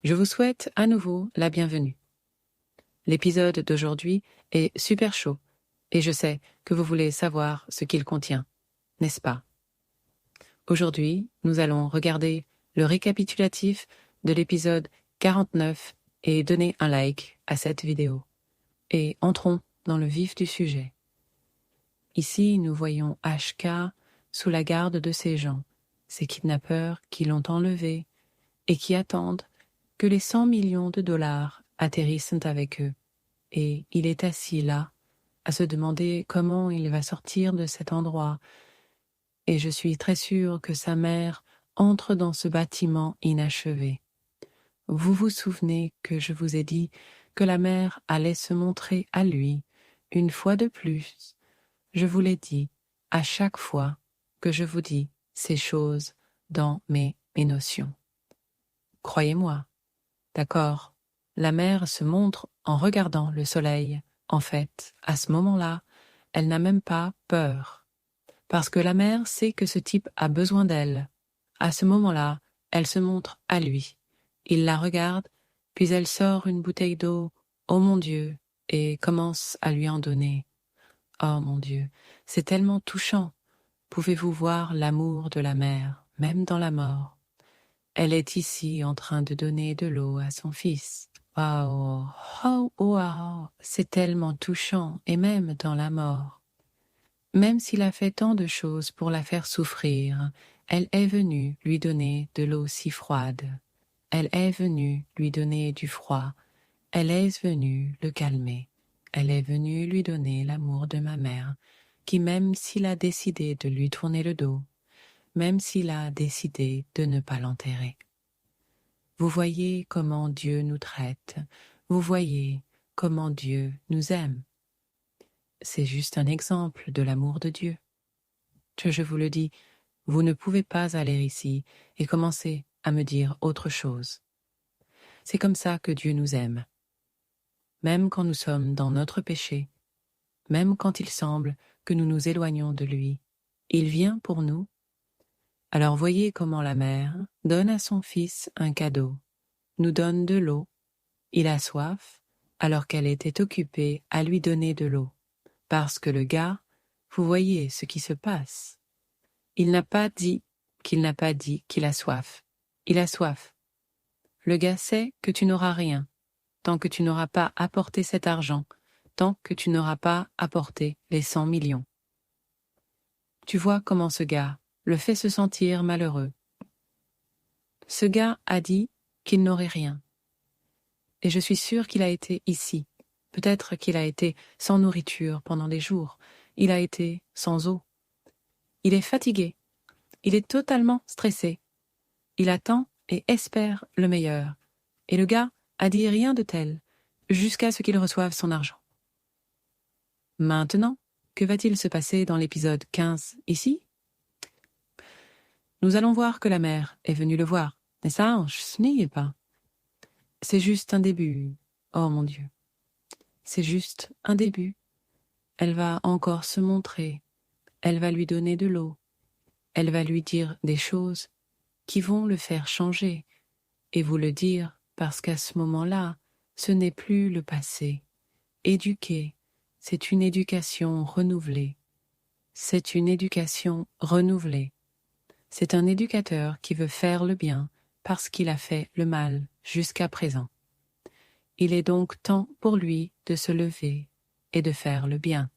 Je vous souhaite à nouveau la bienvenue. L'épisode d'aujourd'hui est super chaud et je sais que vous voulez savoir ce qu'il contient, n'est-ce pas? Aujourd'hui, nous allons regarder le récapitulatif de l'épisode 49 et donner un like à cette vidéo. Et entrons dans le vif du sujet. Ici, nous voyons HK sous la garde de ces gens, ces kidnappeurs qui l'ont enlevé et qui attendent que les 100 millions de dollars atterrissent avec eux. Et il est assis là, à se demander comment il va sortir de cet endroit. Et je suis très sûre que sa mère entre dans ce bâtiment inachevé. Vous vous souvenez que je vous ai dit que la mère allait se montrer à lui, une fois de plus. Je vous l'ai dit à chaque fois que je vous dis ces choses dans mes notions. Croyez-moi. D'accord, la mère se montre en regardant le soleil. En fait, à ce moment-là, elle n'a même pas peur. Parce que la mère sait que ce type a besoin d'elle. À ce moment-là, elle se montre à lui. Il la regarde, puis elle sort une bouteille d'eau, oh mon Dieu, et commence à lui en donner. Oh mon Dieu, c'est tellement touchant. Pouvez-vous voir l'amour de la mère, même dans la mort? Elle est ici en train de donner de l'eau à son fils. Waouh, oh, wow, c'est tellement touchant, et même dans la mort. Même s'il a fait tant de choses pour la faire souffrir, elle est venue lui donner de l'eau si froide. Elle est venue lui donner du froid. Elle est venue le calmer. Elle est venue lui donner l'amour de ma mère, qui même s'il a décidé de lui tourner le dos, même s'il a décidé de ne pas l'enterrer. Vous voyez comment Dieu nous traite, vous voyez comment Dieu nous aime. C'est juste un exemple de l'amour de Dieu. Je vous le dis, vous ne pouvez pas aller ici et commencer à me dire autre chose. C'est comme ça que Dieu nous aime. Même quand nous sommes dans notre péché, même quand il semble que nous nous éloignons de lui, il vient pour nous. Alors voyez comment la mère donne à son fils un cadeau, nous donne de l'eau. Il a soif, alors qu'elle était occupée à lui donner de l'eau. Parce que le gars, vous voyez ce qui se passe. Il n'a pas dit qu'il a soif. Il a soif. Le gars sait que tu n'auras rien, tant que tu n'auras pas apporté cet argent, tant que tu n'auras pas apporté les 100 millions. Tu vois comment ce gars le fait se sentir malheureux. Ce gars a dit qu'il n'aurait rien. Et je suis sûre qu'il a été ici. Peut-être qu'il a été sans nourriture pendant des jours. Il a été sans eau. Il est fatigué. Il est totalement stressé. Il attend et espère le meilleur. Et le gars a dit rien de tel, jusqu'à ce qu'il reçoive son argent. Maintenant, que va-t-il se passer dans l'épisode 15 ici? Nous allons voir que la mère est venue le voir. Mais ça, je n'y pas. C'est juste un début. Oh mon Dieu. C'est juste un début. Elle va encore se montrer. Elle va lui donner de l'eau. Elle va lui dire des choses qui vont le faire changer et vous le dire parce qu'à ce moment-là, ce n'est plus le passé. Éduquer, c'est une éducation renouvelée. C'est une éducation renouvelée. C'est un éducateur qui veut faire le bien parce qu'il a fait le mal jusqu'à présent. Il est donc temps pour lui de se lever et de faire le bien.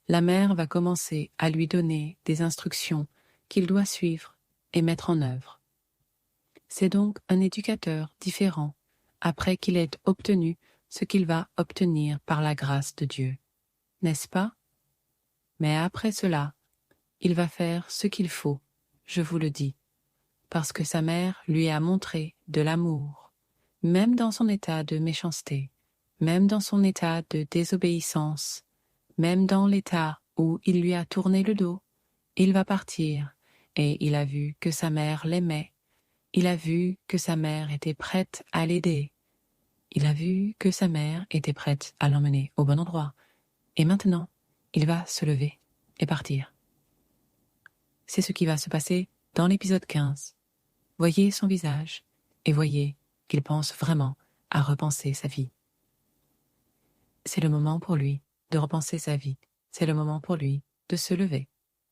La mère va commencer à lui donner des instructions qu'il doit suivre et mettre en œuvre. C'est donc un éducateur différent après qu'il ait obtenu ce qu'il va obtenir par la grâce de Dieu, n'est-ce pas? Mais après cela, il va faire ce qu'il faut, je vous le dis, parce que sa mère lui a montré de l'amour, même dans son état de méchanceté, même dans son état de désobéissance, même dans l'état où il lui a tourné le dos. Il va partir, et il a vu que sa mère l'aimait. Il a vu que sa mère était prête à l'aider. Il a vu que sa mère était prête à l'emmener au bon endroit. Et maintenant, il va se lever et partir. C'est ce qui va se passer dans l'épisode 15. Voyez son visage. et voyez qu'il pense vraiment à repenser sa vie. C'est le moment pour lui de repenser sa vie. C'est le moment pour lui de se lever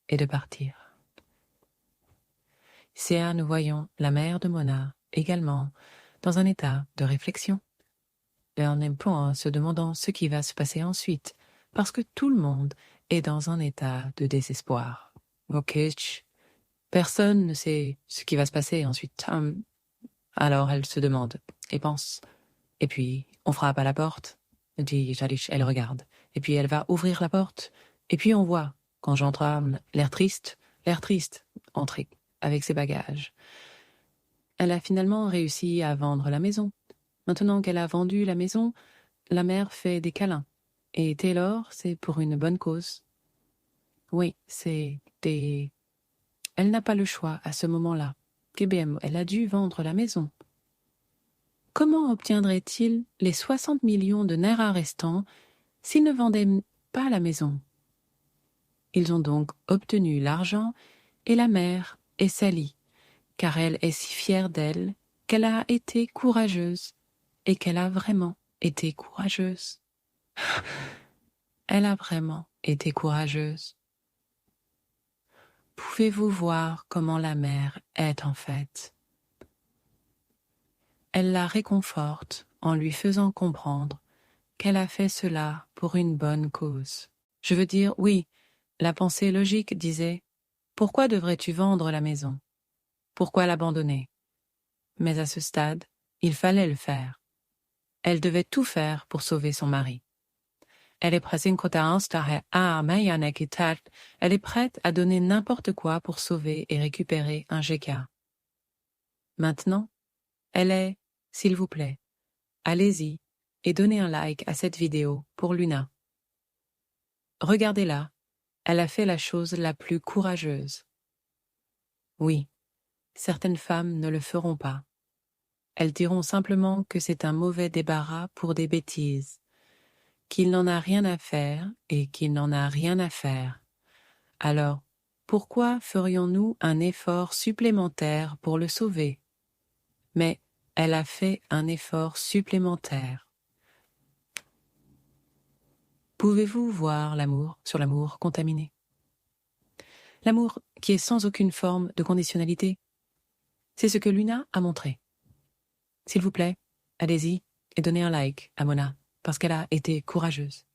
et de partir. Sea, nous voyons la mère de Mona également dans un état de réflexion, et en même temps se demandant ce qui va se passer ensuite, parce que tout le monde est dans un état de désespoir. Ok, personne ne sait ce qui va se passer ensuite. Alors elle se demande et pense. Et puis on frappe à la porte, dit Jalish, elle regarde. Et puis elle va ouvrir la porte, et puis on voit, quand j'entre, l'air triste, entrer avec ses bagages. Elle a finalement réussi à vendre la maison. Maintenant qu'elle a vendu la maison, la mère fait des câlins. Et Taylor, c'est pour une bonne cause. Oui, Elle n'a pas le choix à ce moment-là. KBM, elle a dû vendre la maison. Comment obtiendrait-il les 60 millions de Naira restants s'il ne vendait pas la maison? Ils ont donc obtenu l'argent et la mère est salie, car elle est si fière d'elle qu'elle a été courageuse et qu'elle a vraiment été courageuse. Elle a vraiment été courageuse. Pouvez-vous voir comment la mère est en fait? Elle la réconforte en lui faisant comprendre qu'elle a fait cela pour une bonne cause. Je veux dire, oui, la pensée logique disait « Pourquoi devrais-tu vendre la maison? Pourquoi l'abandonner ?» Mais à ce stade, il fallait le faire. Elle devait tout faire pour sauver son mari. Elle est prête à donner n'importe quoi pour sauver et récupérer un GK. Maintenant, elle est, s'il vous plaît, allez-y et donnez un like à cette vidéo pour Luna. Regardez-la, elle a fait la chose la plus courageuse. Oui, certaines femmes ne le feront pas. Elles diront simplement que c'est un mauvais débarras pour des bêtises, qu'il n'en a rien à faire et qu'il n'en a rien à faire. Alors, pourquoi ferions-nous un effort supplémentaire pour le sauver? Mais elle a fait un effort supplémentaire. Pouvez-vous voir l'amour sur l'amour contaminé? L'amour qui est sans aucune forme de conditionnalité. C'est ce que Luna a montré. S'il vous plaît, allez-y et donnez un like à Mona, parce qu'elle a été courageuse.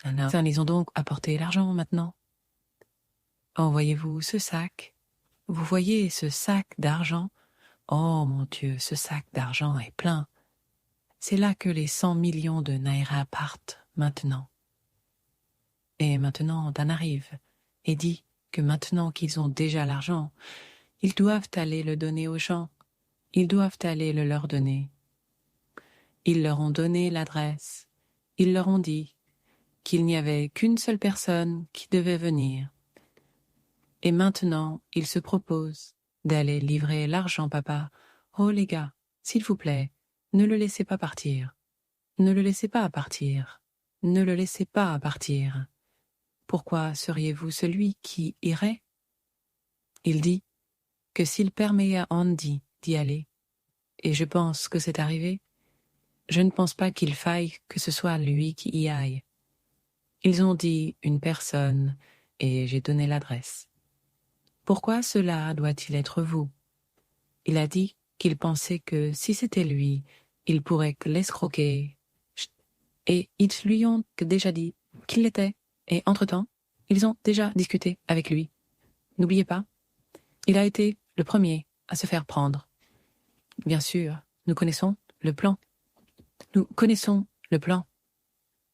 Ils ont donc apporté l'argent maintenant. Oh, voyez-vous ce sac? Vous voyez ce sac d'argent? Oh mon Dieu, ce sac d'argent est plein. C'est là que les 100 millions de Naira partent maintenant. Et maintenant, Dan arrive et dit que maintenant qu'ils ont déjà l'argent, ils doivent aller le donner aux gens. Ils doivent aller le leur donner. Ils leur ont donné l'adresse. Ils leur ont dit qu'il n'y avait qu'une seule personne qui devait venir. Et maintenant, ils se proposent d'aller livrer l'argent, papa. Oh les gars, s'il vous plaît, ne le laissez pas partir. Ne le laissez pas partir. Ne le laissez pas partir. Pourquoi seriez-vous celui qui irait? Il dit que s'il permet à Andy d'y aller, et je pense que c'est arrivé, je ne pense pas qu'il faille que ce soit lui qui y aille. Ils ont dit une personne, et j'ai donné l'adresse. Pourquoi cela doit-il être vous? Il a dit qu'il pensait que si c'était lui, il pourrait l'escroquer. Et ils lui ont déjà dit qu'il l'était. Et entre-temps, ils ont déjà discuté avec lui. N'oubliez pas, il a été le premier à se faire prendre. Bien sûr, nous connaissons le plan. Nous connaissons le plan.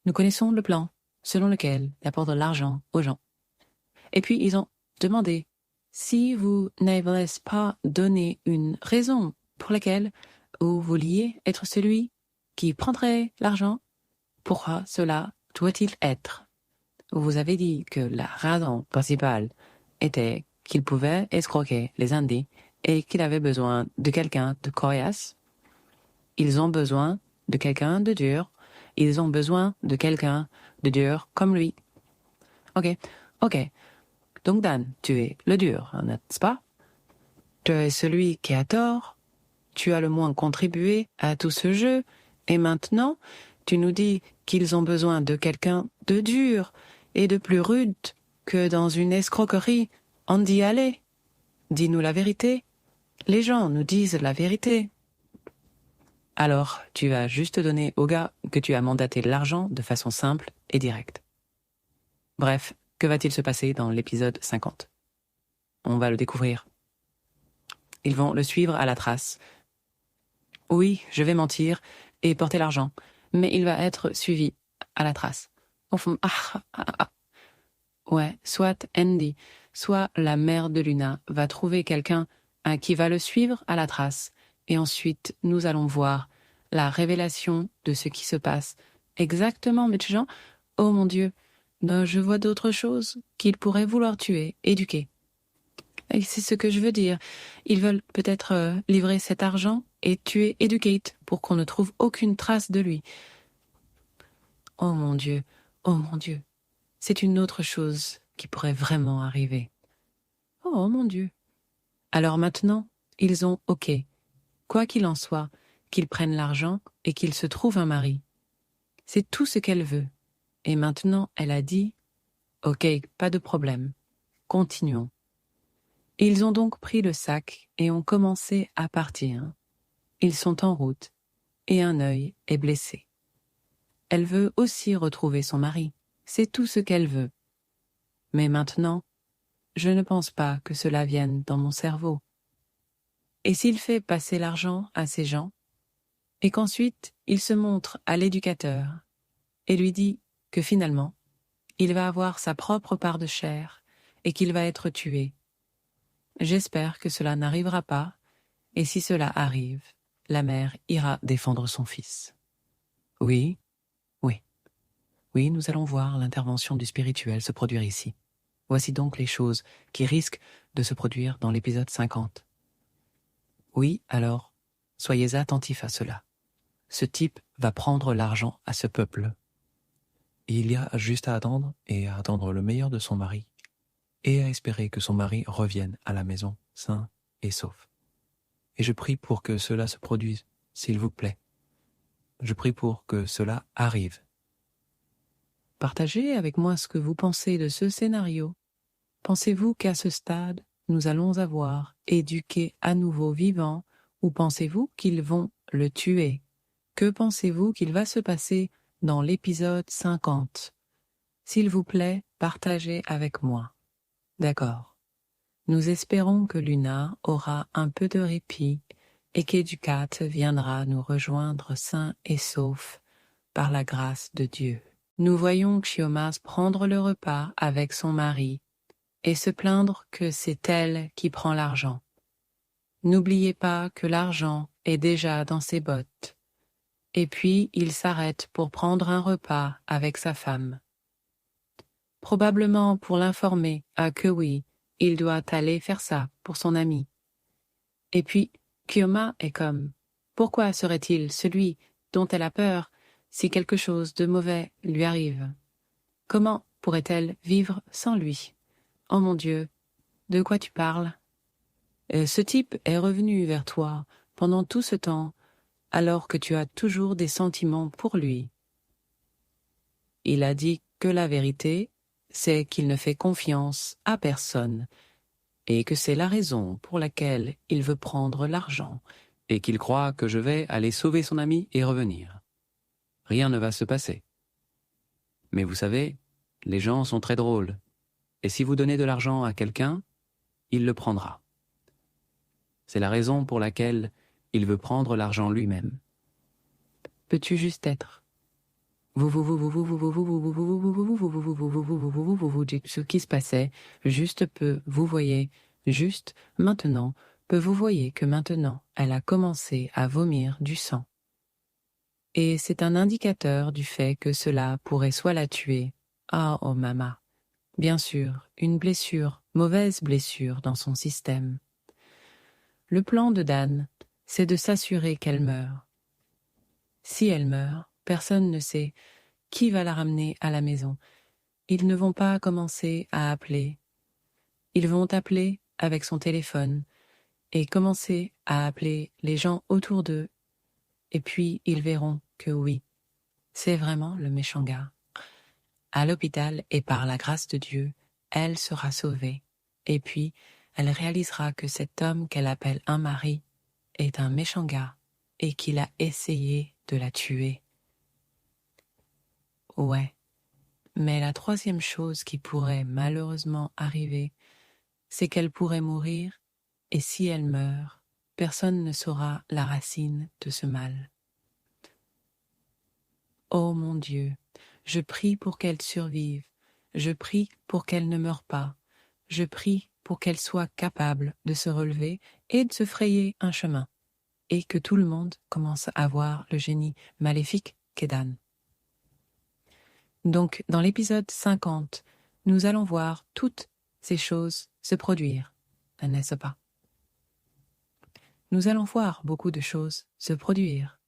Nous connaissons le plan selon lequel il apporte de l'argent aux gens. Et puis ils ont demandé si vous n'avez pas donné une raison pour laquelle vous vouliez être celui qui prendrait l'argent, pourquoi cela doit-il être? Vous avez dit que la raison principale était qu'il pouvait escroquer les Indiens et qu'il avait besoin de quelqu'un de coriace. Ils ont besoin de quelqu'un de dur. Ils ont besoin de quelqu'un de dur comme lui. Ok. Donc Dan, tu es le dur, n'est-ce pas? Tu es celui qui a tort. tu as le moins contribué à tout ce jeu, et maintenant, tu nous dis qu'ils ont besoin de quelqu'un de dur et de plus rude que dans une escroquerie. On dit allez, dis-nous la vérité. Les gens nous disent la vérité. Alors, tu vas juste donner au gars que tu as mandaté l'argent de façon simple et directe. Bref, que va-t-il se passer dans l'épisode 50 ? On va le découvrir. Ils vont le suivre à la trace. Oui, je vais mentir et porter l'argent, mais il va être suivi à la trace. Ouais, soit Andy, soit la mère de Luna va trouver quelqu'un qui va le suivre à la trace, et ensuite nous allons voir la révélation de ce qui se passe. Exactement, mes gens. Oh mon Dieu, je vois d'autres choses qu'ils pourraient vouloir tuer, éduquer. Et c'est ce que je veux dire. Ils veulent peut-être livrer cet argent et tuer Educate pour qu'on ne trouve aucune trace de lui. Oh mon Dieu, oh mon Dieu. C'est une autre chose qui pourrait vraiment arriver. Oh mon Dieu. Alors maintenant, ils ont OK. Quoi qu'il en soit, qu'ils prennent l'argent et qu'il se trouve un mari. C'est tout ce qu'elle veut. Et maintenant, elle a dit « OK, pas de problème. Continuons. » Ils ont donc pris le sac et ont commencé à partir. Ils sont en route et un œil est blessé. Elle veut aussi retrouver son mari. C'est tout ce qu'elle veut. Mais maintenant, je ne pense pas que cela vienne dans mon cerveau. Et s'il fait passer l'argent à ces gens, et qu'ensuite il se montre à l'éducateur et lui dit que finalement, il va avoir sa propre part de chair et qu'il va être tué. J'espère que cela n'arrivera pas, et si cela arrive, la mère ira défendre son fils. Oui, nous allons voir l'intervention du spirituel se produire ici. Voici donc les choses qui risquent de se produire dans l'épisode 50. Oui, alors, soyez attentifs à cela. Ce type va prendre l'argent à ce peuple. Il y a juste à attendre et à attendre le meilleur de son mari et à espérer que son mari revienne à la maison sain et sauf. Et je prie pour que cela se produise, s'il vous plaît. Je prie pour que cela arrive. Partagez avec moi ce que vous pensez de ce scénario. Pensez-vous qu'à ce stade, nous allons avoir éduqué à nouveau vivant, ou pensez-vous qu'ils vont le tuer? Que pensez-vous qu'il va se passer dans l'épisode 50? S'il vous plaît, partagez avec moi. D'accord. Nous espérons que Luna aura un peu de répit et qu'Educate viendra nous rejoindre sain et sauf par la grâce de Dieu. Nous voyons Xiomas prendre le repas avec son mari et se plaindre que c'est elle qui prend l'argent. N'oubliez pas que l'argent est déjà dans ses bottes. Et puis il s'arrête pour prendre un repas avec sa femme. Probablement pour l'informer que oui, il doit aller faire ça pour son ami. Et puis, Kyoma est comme, pourquoi serait-il celui dont elle a peur si quelque chose de mauvais lui arrive? Comment pourrait-elle vivre sans lui? Oh mon Dieu, de quoi tu parles? Ce type est revenu vers toi pendant tout ce temps, alors que tu as toujours des sentiments pour lui. Il a dit que la vérité, c'est qu'il ne fait confiance à personne, et que c'est la raison pour laquelle il veut prendre l'argent, Et qu'il croit que je vais aller sauver son ami et revenir. Rien ne va se passer. Mais vous savez, les gens sont très drôles. Et si vous donnez de l'argent à quelqu'un, il le prendra. C'est la raison pour laquelle il veut prendre l'argent lui-même. Peux-tu juste être? Ce qui se passait, juste peu, vous voyez, juste maintenant, peu vous voyez que maintenant, elle a commencé à vomir du sang. Et c'est un indicateur du fait que cela pourrait soit la tuer. Ah, oh mama. Bien sûr, une blessure, mauvaise blessure dans son système. Le plan de Dan, c'est de s'assurer qu'elle meure. Si elle meurt, personne ne sait qui va la ramener à la maison. Ils ne vont pas commencer à appeler. Ils vont appeler avec son téléphone et commencer à appeler les gens autour d'eux, et puis ils verront que oui, c'est vraiment le méchant gars. À l'hôpital, et par la grâce de Dieu, elle sera sauvée, et puis elle réalisera que cet homme qu'elle appelle un mari est un méchant gars, et qu'il a essayé de la tuer. Ouais, mais la troisième chose qui pourrait malheureusement arriver, c'est qu'elle pourrait mourir, et si elle meurt, personne ne saura la racine de ce mal. Oh mon Dieu, je prie pour qu'elle survive, je prie pour qu'elle ne meure pas, je prie pour qu'elle soit capable de se relever et de se frayer un chemin, et que tout le monde commence à voir le génie maléfique qu'est Dan. Donc, dans l'épisode 50, nous allons voir toutes ces choses se produire, n'est-ce pas? Nous allons voir beaucoup de choses se produire,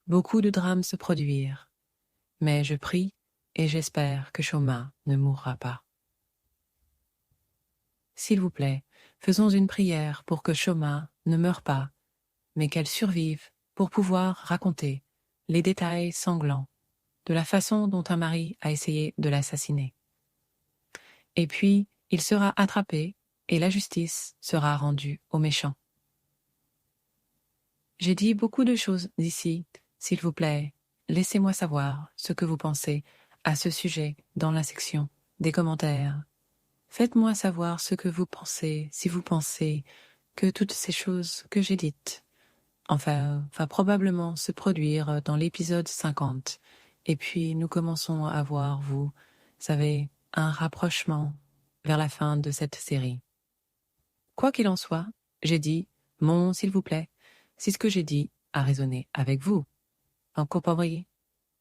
beaucoup de drames se produire, mais je prie et j'espère que Shoma ne mourra pas. S'il vous plaît, faisons une prière pour que Shoma ne meure pas, mais qu'elle survive pour pouvoir raconter les détails sanglants de la façon dont un mari a essayé de l'assassiner. Et puis, il sera attrapé et la justice sera rendue aux méchants. J'ai dit beaucoup de choses d'ici, s'il vous plaît, laissez-moi savoir ce que vous pensez à ce sujet dans la section des commentaires. Faites-moi savoir ce que vous pensez, si vous pensez que toutes ces choses que j'ai dites, va probablement se produire dans l'épisode 50. Et puis nous commençons à voir, vous savez, un rapprochement vers la fin de cette série. Quoi qu'il en soit, j'ai dit, mon s'il vous plaît, si ce que j'ai dit a résonné avec vous. En compris,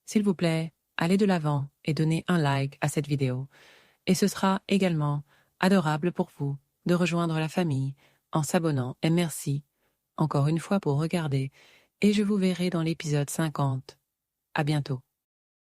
s'il vous plaît, allez de l'avant et donnez un like à cette vidéo. Et ce sera également adorable pour vous de rejoindre la famille en s'abonnant. Et merci encore une fois pour regarder. Et je vous verrai dans l'épisode 50. À bientôt.